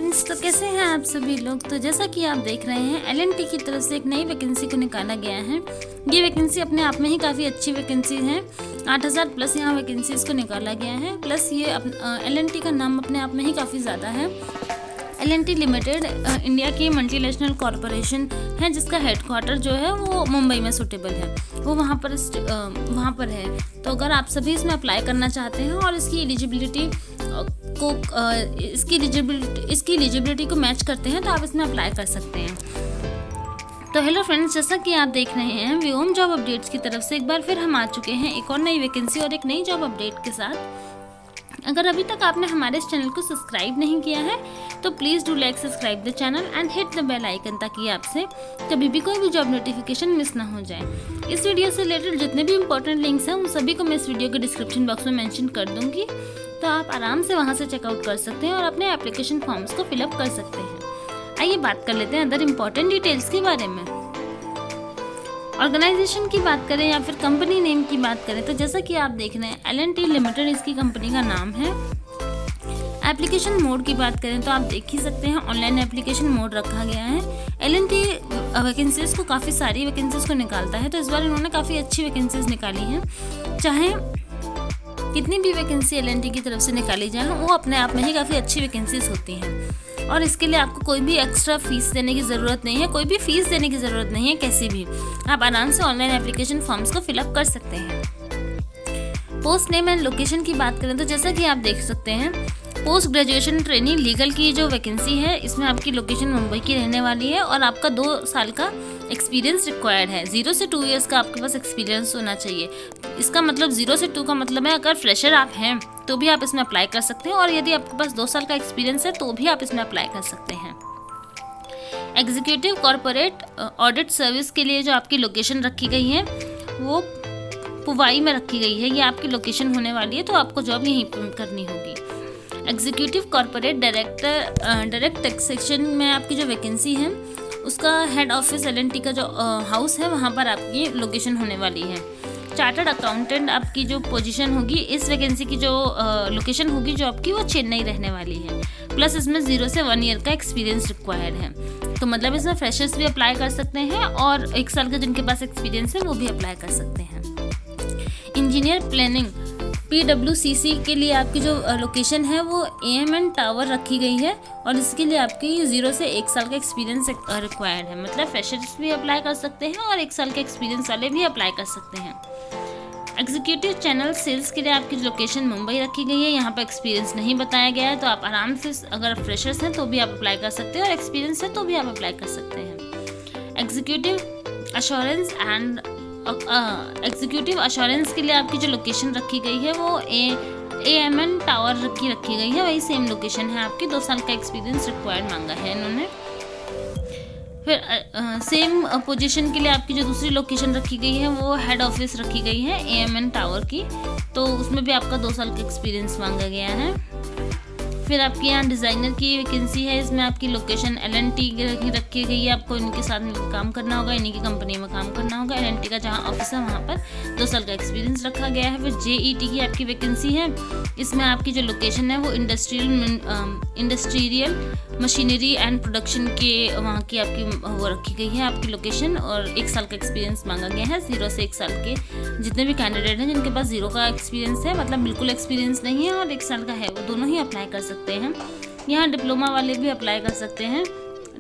Friends, तो कैसे हैं आप सभी लोग। तो जैसा कि आप देख रहे हैं एल&टी की तरफ से एक नई वैकेंसी को निकाला गया है। ये वैकेंसी अपने आप में ही काफ़ी अच्छी वैकेंसी है। 8000 प्लस यहाँ वैकेंसीज को निकाला गया है। प्लस ये एल&टी का नाम अपने आप में ही काफ़ी ज़्यादा है। एल&टी लिमिटेड इंडिया की मल्टीनेशनल कॉरपोरेशन है जिसका हेडक्वार्टर जो है वो मुंबई में सूटेबल है, वो वहाँ पर है। तो अगर आप सभी इसमें अप्लाई करना चाहते हैं और इसकी एलिजिबिलिटी को मैच करते हैं तो आप इसमें अप्लाई कर सकते हैं। तो हेलो फ्रेंड्स, जैसा कि आप देख रहे हैं व्योम जॉब अपडेट्स की तरफ से एक बार फिर हम आ चुके हैं एक और नई वैकेंसी और एक नई जॉब अपडेट के साथ। अगर अभी तक आपने हमारे इस चैनल को सब्सक्राइब नहीं किया है तो please do like subscribe the channel and hit the bell icon ताकि आपसे कभी भी कोई भी जॉब नोटिफिकेशन मिस ना हो जाए। इस वीडियो से रिलेटेड जितने भी इंपॉर्टेंट लिंक्स हैं उन सभी को मैं इस वीडियो के डिस्क्रिप्शन बॉक्स में मेंशन कर दूंगी, तो आप आराम से वहां से चेकआउट कर सकते हैं और अपने एप्लीकेशन फॉर्म्स को फिलअप कर सकते हैं। आइए बात कर लेते हैं अदर इम्पॉर्टेंट डिटेल्स के बारे में। ऑर्गेनाइजेशन की बात करें या फिर कंपनी नेम की बात करें तो जैसा कि आप देख रहे हैं एल&टी लिमिटेड इसकी कंपनी का नाम है। एप्लीकेशन मोड की बात करें तो आप देख ही सकते हैं ऑनलाइन एप्लीकेशन मोड रखा गया है। एल&टी वैकेंसीज को काफ़ी सारी वैकेंसीज को निकालता है, तो इस बार इन्होंने काफ़ी अच्छी वैकेंसीज निकाली हैं। चाहे कितनी भी वैकेंसी एल&टी की तरफ से निकाली जाए वो अपने आप में ही काफ़ी अच्छी वैकेंसीज होती हैं और इसके लिए आपको कोई भी एक्स्ट्रा फीस देने की ज़रूरत नहीं है, कोई भी फीस देने की ज़रूरत नहीं है। कैसी भी आप आराम से ऑनलाइन एप्लीकेशन फॉर्म्स को फिलअप कर सकते हैं। पोस्ट नेम एंड लोकेशन की बात करें तो जैसा कि आप देख सकते हैं पोस्ट ग्रेजुएशन ट्रेनिंग लीगल की जो वैकेंसी है इसमें आपकी लोकेशन मुंबई की रहने वाली है और आपका 2 साल का एक्सपीरियंस रिक्वायर्ड है। 0 से 2 ईयर्स का आपके पास एक्सपीरियंस होना चाहिए। इसका मतलब 0 से 2 का मतलब है अगर फ्रेशर आप हैं तो भी आप इसमें अप्लाई कर सकते हैं और यदि आपके पास 2 साल का एक्सपीरियंस है तो भी आप इसमें अप्लाई कर सकते हैं। एग्जीक्यूटिव कॉर्पोरेट ऑडिट सर्विस के लिए जो आपकी लोकेशन रखी गई है वो पुवाई में रखी गई है। ये आपकी लोकेशन होने वाली है, तो आपको जॉब यहीं करनी होगी। एग्जीक्यूटिव कॉर्पोरेट डायरेक्ट टैक्सेशन में आपकी जो वैकेंसी है उसका हेड ऑफिस एल&टी का जो हाउस है वहाँ पर आपकी लोकेशन होने वाली है। चार्टर्ड अकाउंटेंट आपकी जो पोजीशन होगी इस वैकेंसी की जो लोकेशन होगी जो आपकी वो चेन्नई रहने वाली है। प्लस इसमें 0 से 1 ईयर का एक्सपीरियंस रिक्वायर्ड है, तो मतलब इसमें फ्रेशर्स भी अप्लाई कर सकते हैं और 1 साल का जिनके पास एक्सपीरियंस है वो भी अप्लाई कर सकते हैं। इंजीनियर प्लानिंग PWCC के लिए आपकी जो लोकेशन है वो AMN टावर रखी गई है और इसके लिए आपकी 0 से 1 साल का एक्सपीरियंस रिक्वायर्ड है। मतलब फ्रेशर्स भी अप्लाई कर सकते हैं और 1 साल के एक्सपीरियंस वाले भी अप्लाई कर सकते हैं। एग्जीक्यूटिव चैनल सेल्स के लिए आपकी लोकेशन मुंबई रखी गई है। यहाँ पर एक्सपीरियंस नहीं बताया गया है, तो आप आराम से अगर फ्रेशर्स हैं तो भी आप अप्लाई कर सकते हैं और एक्सपीरियंस है तो भी आप अप्लाई कर सकते हैं। एग्जीक्यूटिव अश्योरेंस के लिए आपकी जो लोकेशन रखी गई है वो AMN टावर की रखी गई है। वही सेम लोकेशन है आपकी। 2 साल का एक्सपीरियंस रिक्वायर्ड मांगा है इन्होंने। फिर सेम पोजीशन के लिए आपकी जो दूसरी लोकेशन रखी गई है वो हेड ऑफिस रखी गई है AMN टावर की, तो उसमें भी आपका 2 साल का एक्सपीरियंस मांगा गया है। फिर आपके यहाँ डिज़ाइनर की वैकेंसी है, इसमें आपकी लोकेशन एल&टी की रखी गई है। आपको इनके साथ मिलकर काम करना होगा, इन्हीं की कंपनी में काम करना होगा। एल&टी का जहाँ ऑफिस है वहाँ पर 2 साल का एक्सपीरियंस रखा गया है। फिर JET की आपकी वैकेंसी है, इसमें आपकी जो लोकेशन है वो इंडस्ट्रियल मशीनरी एंड प्रोडक्शन के वहाँ की आपकी वो रखी गई है आपकी लोकेशन और 1 साल का एक्सपीरियंस मांगा गया है। 0 से 1 साल के जितने भी कैंडिडेट हैं जिनके पास 0 का एक्सपीरियंस है, मतलब बिल्कुल एक्सपीरियंस नहीं है, और 1 साल का है, वो दोनों ही अप्लाई कर सकते हैं। यहाँ डिप्लोमा वाले भी अप्लाई कर सकते हैं।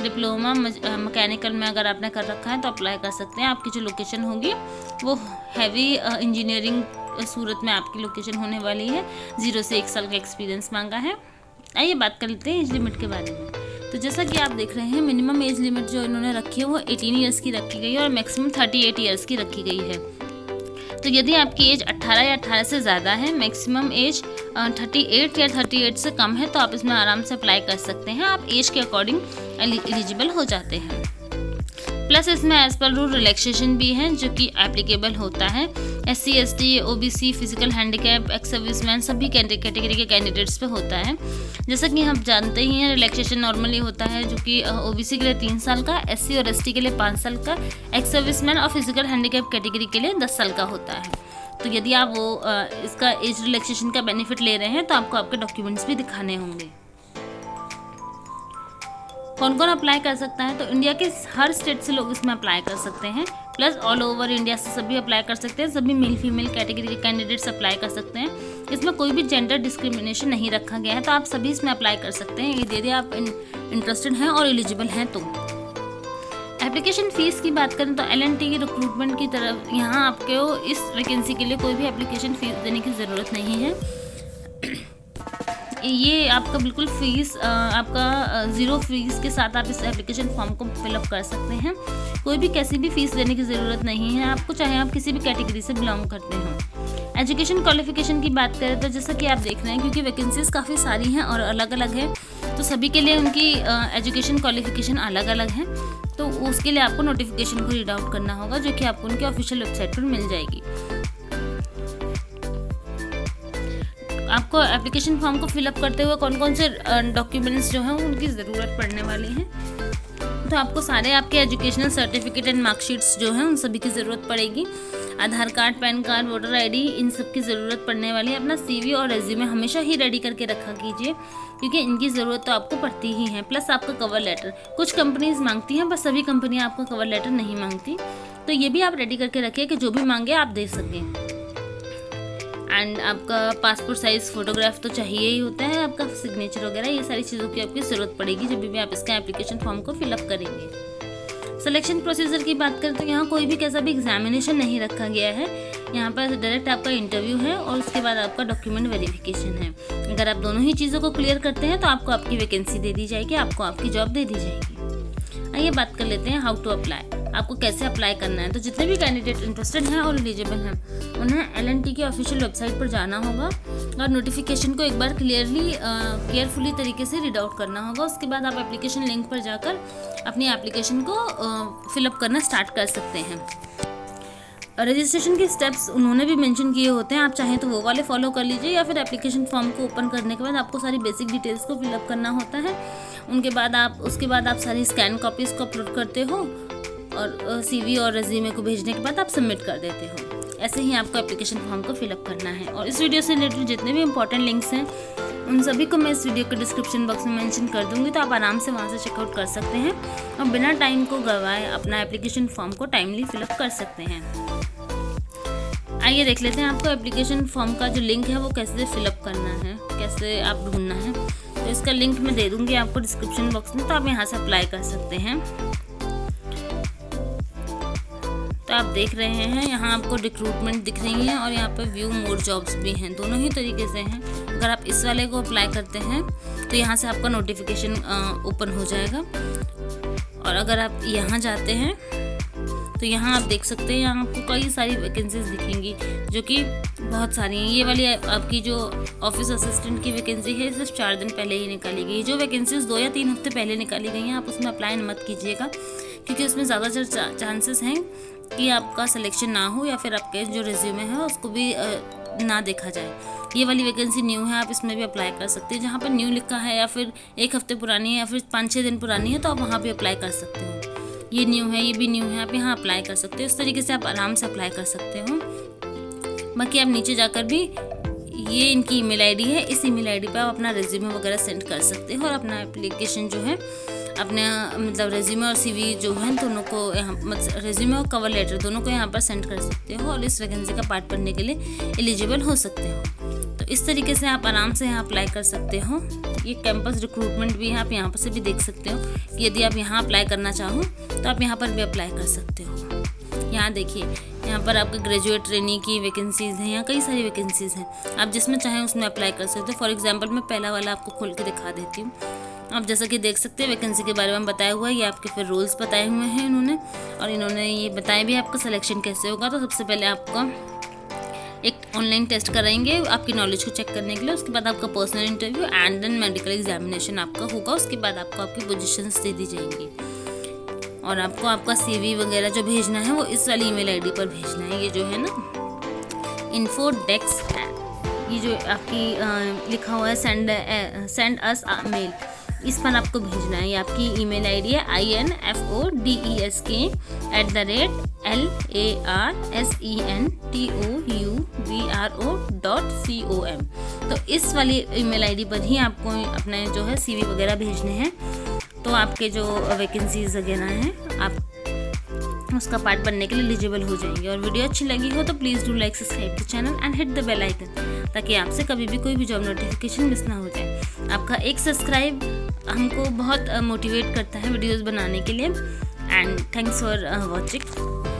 डिप्लोमा मैकेनिकल में अगर आपने कर रखा है तो अप्लाई कर सकते हैं। आपकी जो लोकेशन होगी वो हैवी इंजीनियरिंग सूरत में आपकी लोकेशन होने वाली है। 0 से 1 साल का एक्सपीरियंस मांगा है। आइए बात कर लेते हैं एज लिमिट के बारे में। तो जैसा कि आप देख रहे हैं मिनिमम एज लिमिट जो इन्होंने रखी है वो 18 ईयर्स की रखी गई है और मैक्सिमम 38 ईयर्स की रखी गई है। तो यदि आपकी एज 18 या 18 से ज़्यादा है, मैक्सिमम एज 38 या 38 से कम है, तो आप इसमें आराम से अप्लाई कर सकते हैं। आप एज के अकॉर्डिंग एलिजिबल हो जाते हैं। प्लस इसमें एज पर रूल रिलैक्सेशन भी है जो कि एप्लीकेबल होता है SC ST OBC physical handicap ex serviceman सभी कैटेगरी के कैंडिडेट्स पे होता है। जैसा कि हम जानते ही हैं रिलैक्सेशन नॉर्मली होता है जो कि OBC के लिए 3 साल का, SC और ST के लिए 5 साल का, एक्स सर्विसमैन और फिजिकल हैंडीकैप कैटेगरी के लिए 10 साल का होता है। तो यदि आप इसका एज रिलैक्सेशन का बेनिफिट ले रहे हैं तो आपको आपके डॉक्यूमेंट्स भी दिखाने होंगे। कौन कौन अप्लाई कर सकता है, तो इंडिया के हर स्टेट से लोग इसमें अप्लाई कर सकते हैं, प्लस ऑल ओवर इंडिया से सभी अप्लाई कर सकते हैं। सभी मेल फीमेल कैटेगरी के कैंडिडेट्स अप्लाई कर सकते हैं। इसमें कोई भी जेंडर डिस्क्रिमिनेशन नहीं रखा गया है, तो आप सभी इसमें अप्लाई कर सकते हैं यदि आप इंटरेस्टेड हैं और एलिजिबल हैं तो। एप्लीकेशन फ़ीस की बात करें तो L&T की रिक्रूटमेंट की तरफ यहाँ आपको इस वैकेंसी के लिए कोई भी एप्लीकेशन फ़ीस देने की ज़रूरत नहीं है। ये आपका बिल्कुल फीस आपका ज़ीरो फीस के साथ आप इस एप्लीकेशन फॉर्म को फिलअप कर सकते हैं। कोई भी कैसी भी फ़ीस देने की ज़रूरत नहीं है आपको, चाहे आप किसी भी कैटेगरी से बिलोंग करते हो। एजुकेशन क्वालिफिकेशन की बात करें तो जैसा कि आप देख रहे हैं, क्योंकि वैकेंसीज़ काफ़ी सारी हैं और अलग अलग है, तो सभी के लिए उनकी एजुकेशन क्वालिफिकेशन अलग अलग है। तो उसके लिए आपको नोटिफिकेशन को रीड आउट करना होगा, जो कि आपको उनके ऑफिशियल वेबसाइट पर मिल जाएगी। आपको एप्लीकेशन फॉर्म को फिलअप करते हुए कौन कौन से डॉक्यूमेंट्स जो हैं उनकी ज़रूरत पड़ने वाली है, तो आपको सारे आपके एजुकेशनल सर्टिफिकेट एंड मार्कशीट्स जो हैं उन सभी की ज़रूरत पड़ेगी। Aadhaar card, PAN card, voter ID, इन सब की ज़रूरत पड़ने वाली है। अपना CV और रेज्यूमे हमेशा ही रेडी करके रखा कीजिए, क्योंकि इनकी ज़रूरत तो आपको पड़ती ही है। प्लस आपका कवर लेटर, कुछ कंपनीज मांगती हैं, बस सभी कंपनियां आपका कवर लेटर नहीं मांगती, तो ये भी आप रेडी करके रखिए कि जो भी मांगे आप दे सकें। एंड आपका पासपोर्ट साइज़ फ़ोटोग्राफ तो चाहिए ही होता है, आपका सिग्नेचर वगैरह, ये सारी चीज़ों की आपकी ज़रूरत पड़ेगी जब भी आप इसका एप्लीकेशन फॉर्म को फिलअप करेंगे। सिलेक्शन प्रोसीजर की बात करें तो यहाँ कोई भी कैसा भी एग्जामिनेशन नहीं रखा गया है। यहाँ पर डायरेक्ट आपका इंटरव्यू है और उसके बाद आपका डॉक्यूमेंट वेरिफिकेशन है। अगर आप दोनों ही चीज़ों को क्लियर करते हैं तो आपको आपकी वैकेंसी दे दी जाएगी, आपको आपकी जॉब दे दी जाएगी। आइए बात कर लेते हैं हाउ टू अप्लाई, आपको कैसे अप्लाई करना है। तो जितने भी कैंडिडेट इंटरेस्टेड हैं और एलिजिबल हैं उन्हें L&T की ऑफिशियल वेबसाइट पर जाना होगा और नोटिफिकेशन को एक बार केयरफुली तरीके से रीड आउट करना होगा। उसके बाद आप एप्लीकेशन लिंक पर जाकर अपनी एप्लीकेशन को फिलअप करना स्टार्ट कर सकते हैं। रजिस्ट्रेशन के स्टेप्स उन्होंने भी मेंशन किए होते हैं, आप चाहें तो वो वाले फॉलो कर लीजिए, या फिर एप्लीकेशन फॉर्म को ओपन करने के बाद आपको सारी बेसिक डिटेल्स को फिलअप करना होता है। उसके बाद आप सारी स्कैन कॉपीज़ को अपलोड करते हो और CV और रेज्यूमे को भेजने के बाद आप सबमिट कर देते हो। ऐसे ही आपको एप्लीकेशन फॉर्म को फिलअप करना है। और इस वीडियो से रिलेटेड जितने भी इंपॉर्टेंट लिंक्स हैं उन सभी को मैं इस वीडियो के डिस्क्रिप्शन बॉक्स में मेंशन कर दूंगी, तो आप आराम से वहां से चेकआउट कर सकते हैं और बिना टाइम को गंवाए अपना एप्लीकेशन फॉर्म को टाइमली फिलअप कर सकते हैं। आइए देख लेते हैं आपको एप्लीकेशन फॉर्म का जो लिंक है वो कैसे फिलअप करना है, कैसे आप ढूंढना है। तो इसका लिंक मैं दे दूंगी आपको डिस्क्रिप्शन बॉक्स में, तो आप यहाँ से अप्लाई कर सकते हैं। तो आप देख रहे हैं यहाँ आपको रिक्रूटमेंट दिख रही है और यहाँ पर व्यू मोर जॉब्स भी हैं, दोनों ही तरीके से हैं। अगर आप इस वाले को अप्लाई करते हैं तो यहाँ से आपका नोटिफिकेशन ओपन हो जाएगा, और अगर आप यहाँ जाते हैं तो यहाँ आप देख सकते हैं यहाँ आपको कई सारी वैकेंसीज दिखेंगी, जो कि बहुत सारी हैं। ये वाली आपकी जो ऑफिस असिस्टेंट की वैकेंसी है सिर्फ 4 दिन पहले ही निकाली गई। जो वैकेंसीज 2 या 3 हफ्ते पहले निकाली गई हैं आप उसमें अप्लाई मत कीजिएगा, क्योंकि उसमें ज़्यादातर चांसेस हैं कि आपका सिलेक्शन ना हो या फिर आपके जो रिज्यूमे है उसको भी ना देखा जाए। ये वाली वैकेंसी न्यू है, आप इसमें भी अप्लाई कर सकते हैं। जहाँ पर न्यू लिखा है या फिर 1 हफ्ते पुरानी है या फिर 5-6 दिन पुरानी है तो आप वहाँ भी अप्लाई कर सकते हो। ये न्यू है, ये भी न्यू है, आप यहाँ अप्लाई कर सकते हो। इस तरीके से आप आराम से अप्लाई कर सकते हो। बाकी आप नीचे जाकर भी ये इनकी ईमेल आईडी है, इस ईमेल आईडी पे आप अपना रिज्यूमे वगैरह सेंड कर सकते हो और अपना एप्लीकेशन जो है अपने मतलब रेज्यूमे और CV जो है दोनों को यहाँ मतलब रेज्यूमे और कवर लेटर दोनों को यहाँ पर सेंड कर सकते हो और इस वैकेंसी का पार्ट बनने के लिए एलिजिबल हो सकते हो। तो इस तरीके से आप आराम से यहाँ अप्लाई कर सकते हो। ये कैंपस रिक्रूटमेंट भी है, आप यहाँ पर से भी देख सकते हो कि यदि आप यहाँ अप्लाई करना चाहो तो आप यहाँ पर भी अप्लाई कर सकते हो। यहाँ देखिए, यहाँ पर आपका ग्रेजुएट ट्रेनी की वैकेंसीज़ हैं, यहाँ कई सारी वैकेंसीज़ हैं, आप जिसमें चाहें उसमें अप्लाई कर सकते हो। फॉर एग्जांपल मैं पहला वाला आपको खोल के दिखा देती हूँ। आप जैसा कि देख सकते हैं वैकेंसी के बारे में बताया हुआ है, ये आपके फिर रोल्स बताए हुए हैं इन्होंने, और इन्होंने ये बताया भी आपका सिलेक्शन कैसे होगा। तो सबसे पहले आपका एक ऑनलाइन टेस्ट कराएंगे आपकी नॉलेज को चेक करने के लिए, उसके बाद आपका personal interview and then medical examination आपका होगा। उसके बाद आपको आपकी पोजीशंस दे दी जाएंगी और आपको आपका CV वगैरह जो भेजना है वो इस वाली ईमेल आईडी पर भेजना है। ये जो है ना infodex, ये जो आपकी लिखा हुआ है सेंड अस मेल, इस पर आपको भेजना है। ये आपकी ईमेल आईडी है info@larsentouvro.com। तो इस वाली ईमेल आईडी पर ही आपको अपने जो है CV वगैरह भेजने हैं तो आपके जो वैकेंसीज वगैरह हैं आप उसका पार्ट बनने के लिए एलिजिबल हो जाएंगे। और वीडियो अच्छी लगी हो तो please do like subscribe the channel and hit the bell icon, ताकि आपसे कभी भी कोई भी जॉब नोटिफिकेशन मिस ना हो जाए। आपका एक सब्सक्राइब हमको बहुत मोटिवेट करता है वीडियोज़ बनाने के लिए। And thanks for watching.